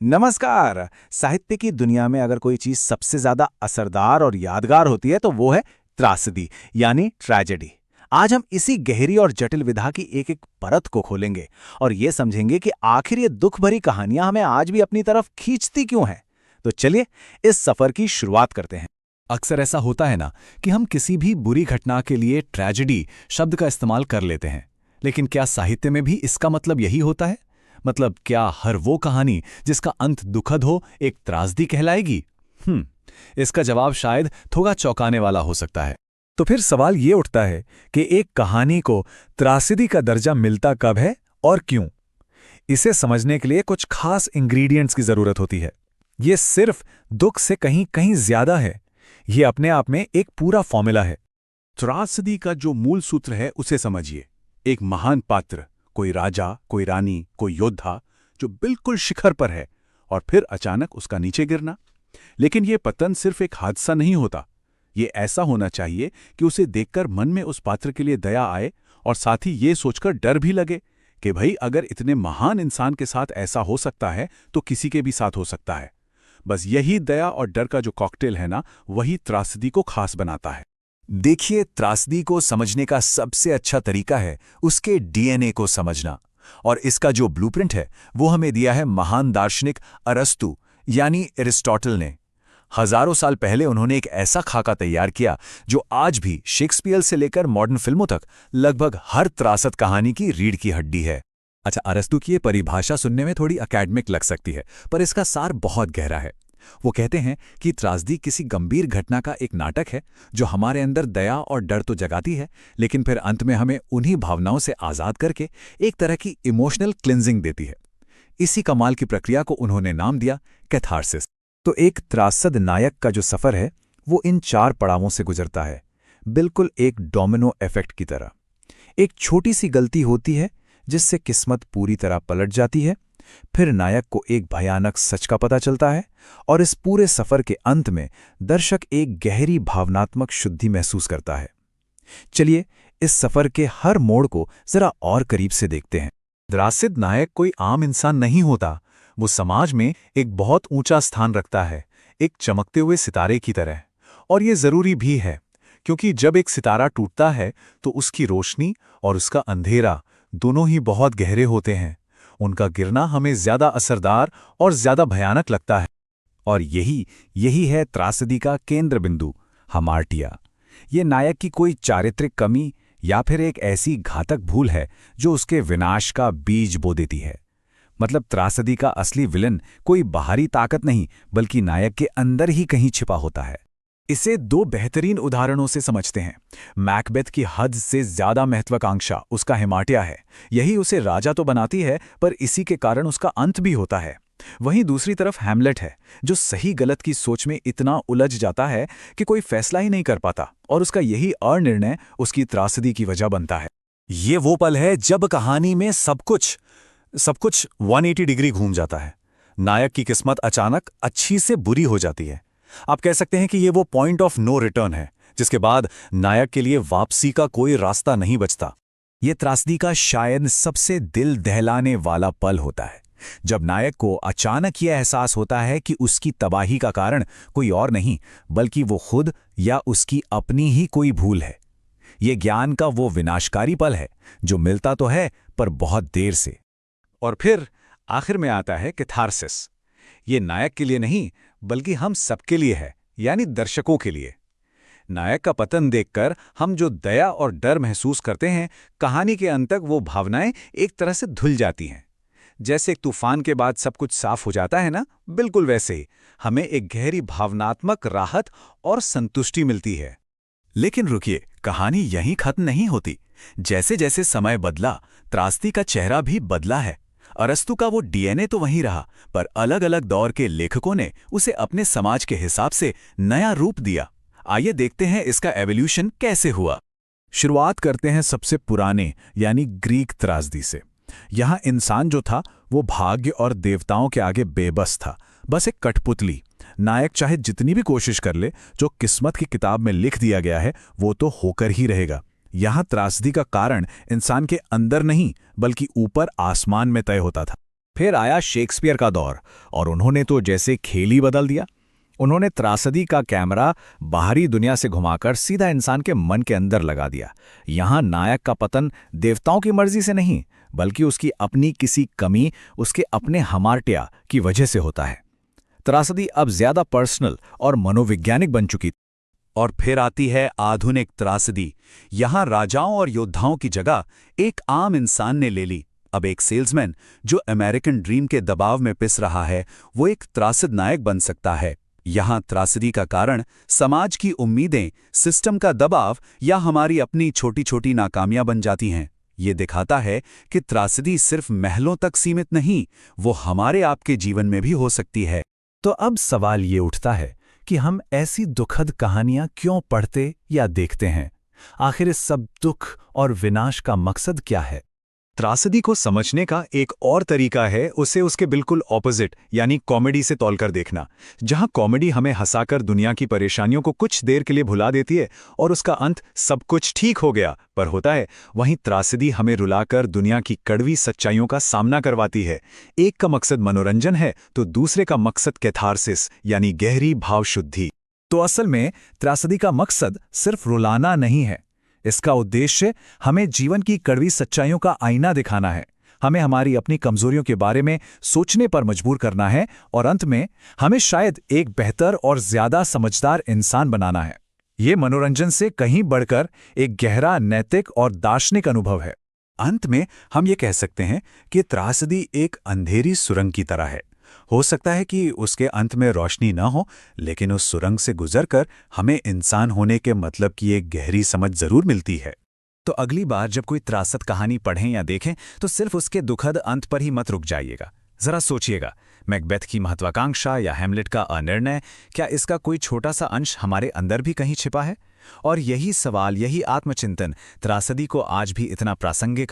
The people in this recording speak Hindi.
नमस्कार। साहित्य की दुनिया में अगर कोई चीज सबसे ज्यादा असरदार और यादगार होती है तो वो है त्रासदी, यानी ट्रेजेडी। आज हम इसी गहरी और जटिल विधा की एक एक परत को खोलेंगे और ये समझेंगे कि आखिर ये दुख भरी कहानियां हमें आज भी अपनी तरफ खींचती क्यों हैं। तो चलिए इस सफर की शुरुआत करते हैं। अक्सर ऐसा होता है ना कि हम किसी भी बुरी घटना के लिए ट्रेजेडी शब्द का इस्तेमाल कर लेते हैं, लेकिन क्या साहित्य में भी इसका मतलब यही होता है? मतलब क्या हर वो कहानी जिसका अंत दुखद हो एक त्रासदी कहलाएगी? इसका जवाब शायद थोड़ा चौंकाने वाला हो सकता है। तो फिर सवाल ये उठता है कि एक कहानी को त्रासदी का दर्जा मिलता कब है और क्यों? इसे समझने के लिए कुछ खास इंग्रेडिएंट्स की जरूरत होती है। ये सिर्फ दुख से कहीं कहीं ज्यादा है। ये अपने आप में एक पूरा फॉर्मूला है। त्रासदी का जो मूल सूत्र है उसे समझिए। एक महान पात्र, कोई राजा, कोई रानी, कोई योद्धा जो बिल्कुल शिखर पर है और फिर अचानक उसका नीचे गिरना। लेकिन ये पतन सिर्फ एक हादसा नहीं होता। ये ऐसा होना चाहिए कि उसे देखकर मन में उस पात्र के लिए दया आए और साथ ही ये सोचकर डर भी लगे कि भाई अगर इतने महान इंसान के साथ ऐसा हो सकता है तो किसी के भी साथ हो सकता है। बस यही दया और डर का जो कॉकटेल है ना, वही त्रासदी को खास बनाता है। देखिए, त्रासदी को समझने का सबसे अच्छा तरीका है उसके डीएनए को समझना। और इसका जो ब्लूप्रिंट है वो हमें दिया है महान दार्शनिक अरस्तु यानी एरिस्टोटल ने। हजारों साल पहले उन्होंने एक ऐसा खाका तैयार किया जो आज भी शेक्सपियर से लेकर मॉडर्न फिल्मों तक लगभग हर त्रासद कहानी की रीढ़ की हड्डी है। अच्छा, अरस्तु की ये परिभाषा सुनने में थोड़ी अकेडमिक लग सकती है, पर इसका सार बहुत गहरा है। वो कहते हैं कि त्रासदी किसी गंभीर घटना का एक नाटक है जो हमारे अंदर दया और डर तो जगाती है, लेकिन फिर अंत में हमें उन्हीं भावनाओं से आज़ाद करके एक तरह की इमोशनल क्लिंजिंग देती है। इसी कमाल की प्रक्रिया को उन्होंने नाम दिया कैथार्सिस। तो एक त्रासद नायक का जो सफ़र है वो इन 4 पड़ावों से गुजरता है, बिल्कुल एक डोमिनो इफेक्ट की तरह। एक छोटी सी गलती होती है जिससे किस्मत पूरी तरह पलट जाती है। फिर नायक को एक भयानक सच का पता चलता है और इस पूरे सफर के अंत में दर्शक एक गहरी भावनात्मक शुद्धि महसूस करता है। चलिए इस सफर के हर मोड़ को जरा और करीब से देखते हैं। त्रासद नायक कोई आम इंसान नहीं होता। वो समाज में एक बहुत ऊंचा स्थान रखता है, एक चमकते हुए सितारे की तरह। और ये जरूरी भी है, क्योंकि जब एक सितारा टूटता है तो उसकी रोशनी और उसका अंधेरा दोनों ही बहुत गहरे होते हैं। उनका गिरना हमें ज्यादा असरदार और ज्यादा भयानक लगता है। और यही है त्रासदी का केंद्र बिंदु, हमार्टिया। ये नायक की कोई चारित्रिक कमी या फिर एक ऐसी घातक भूल है जो उसके विनाश का बीज बो देती है। मतलब त्रासदी का असली विलन कोई बाहरी ताकत नहीं, बल्कि नायक के अंदर ही कहीं छिपा होता है। इसे 2 बेहतरीन उदाहरणों से समझते हैं। मैकबेथ की हद से ज्यादा महत्वाकांक्षा उसका हेमाटिया है। यही उसे राजा तो बनाती है, पर इसी के कारण उसका अंत भी होता है। वहीं दूसरी तरफ हैमलेट है, जो सही गलत की सोच में इतना उलझ जाता है कि कोई फैसला ही नहीं कर पाता, और उसका यही अनिर्णय उसकी त्रासदी की वजह बनता है। ये वो पल है जब कहानी में सब कुछ 180 डिग्री घूम जाता है। नायक की किस्मत अचानक अच्छी से बुरी हो जाती है। आप कह सकते हैं कि ये वो पॉइंट ऑफ नो रिटर्न है, जिसके बाद नायक के लिए वापसी का कोई रास्ता नहीं बचता। ये त्रासदी का शायद सबसे दिल दहलाने वाला पल होता है, जब नायक को अचानक यह एहसास होता है कि उसकी तबाही का कारण कोई और नहीं, बल्कि वो खुद या उसकी अपनी ही कोई भूल है। ये ज्ञान का वो विनाशकारी पल है जो मिलता तो है, पर बहुत देर से। और फिर आखिर में आता है कैथार्सिस। ये नायक के लिए नहीं, बल्कि हम सबके लिए है, यानी दर्शकों के लिए। नायक का पतन देखकर हम जो दया और डर महसूस करते हैं, कहानी के अंत तक वो भावनाएं एक तरह से धुल जाती हैं। जैसे एक तूफान के बाद सब कुछ साफ हो जाता है ना, बिल्कुल वैसे ही हमें एक गहरी भावनात्मक राहत और संतुष्टि मिलती है। लेकिन रुकिए, कहानी यहीं खत्म नहीं होती। जैसे जैसे समय बदला, त्रासदी का चेहरा भी बदला है। अरस्तु का वो डीएनए तो वहीं रहा, पर अलग अलग दौर के लेखकों ने उसे अपने समाज के हिसाब से नया रूप दिया। आइए देखते हैं इसका एवोल्यूशन कैसे हुआ। शुरुआत करते हैं सबसे पुराने यानी ग्रीक त्रासदी से। यहाँ इंसान जो था वो भाग्य और देवताओं के आगे बेबस था, बस एक कठपुतली। नायक चाहे जितनी भी कोशिश कर ले, जो किस्मत की किताब में लिख दिया गया है वो तो होकर ही रहेगा। यहाँ त्रासदी का कारण इंसान के अंदर नहीं, बल्कि ऊपर आसमान में तय होता था। फिर आया शेक्सपियर का दौर, और उन्होंने तो जैसे खेल ही बदल दिया। उन्होंने त्रासदी का कैमरा बाहरी दुनिया से घुमाकर सीधा इंसान के मन के अंदर लगा दिया। यहाँ नायक का पतन देवताओं की मर्जी से नहीं, बल्कि उसकी अपनी किसी कमी, उसके अपने हमार्टिया की वजह से होता है। त्रासदी अब ज्यादा पर्सनल और मनोवैज्ञानिक बन चुकी। और फिर आती है आधुनिक त्रासदी। यहां राजाओं और योद्धाओं की जगह एक आम इंसान ने ले ली। अब एक सेल्समैन जो अमेरिकन ड्रीम के दबाव में पिस रहा है, वो एक त्रासद नायक बन सकता है। यहां त्रासदी का कारण समाज की उम्मीदें, सिस्टम का दबाव या हमारी अपनी छोटी छोटी नाकामियां बन जाती हैं। ये दिखाता है कि त्रासदी सिर्फ महलों तक सीमित नहीं, वो हमारे आपके जीवन में भी हो सकती है। तो अब सवाल ये उठता है कि हम ऐसी दुखद कहानियां क्यों पढ़ते या देखते हैं? आखिर इस सब दुख और विनाश का मकसद क्या है? त्रासदी को समझने का एक और तरीका है उसे उसके बिल्कुल ऑपोजिट यानी कॉमेडी से तौलकर देखना। जहां कॉमेडी हमें हंसाकर दुनिया की परेशानियों को कुछ देर के लिए भुला देती है और उसका अंत सब कुछ ठीक हो गया पर होता है, वहीं त्रासदी हमें रुलाकर दुनिया की कड़वी सच्चाइयों का सामना करवाती है। एक का मकसद मनोरंजन है तो दूसरे का मकसद कैथारसिस यानी गहरी भावशुद्धि। तो असल में त्रासदी का मकसद सिर्फ रुलाना नहीं है। इसका उद्देश्य हमें जीवन की कड़वी सच्चाइयों का आईना दिखाना है, हमें हमारी अपनी कमजोरियों के बारे में सोचने पर मजबूर करना है और अंत में हमें शायद एक बेहतर और ज्यादा समझदार इंसान बनाना है। ये मनोरंजन से कहीं बढ़कर एक गहरा नैतिक और दार्शनिक अनुभव है। अंत में हम ये कह सकते हैं कि त्रासदी एक अंधेरी सुरंग की तरह है। हो सकता है कि उसके अंत में रोशनी न हो, लेकिन उस सुरंग से गुजरकर हमें इंसान होने के मतलब की एक गहरी समझ जरूर मिलती है। तो अगली बार जब कोई त्रासद कहानी पढ़ें या देखें तो सिर्फ उसके दुखद अंत पर ही मत रुक जाइएगा। जरा सोचिएगा, मैकबेथ की महत्वाकांक्षा या हैमलेट का अनिर्णय, क्या इसका कोई छोटा सा अंश हमारे अंदर भी कहीं छिपा है? और यही सवाल, यही आत्मचिंतन त्रासदी को आज भी इतना प्रासंगिक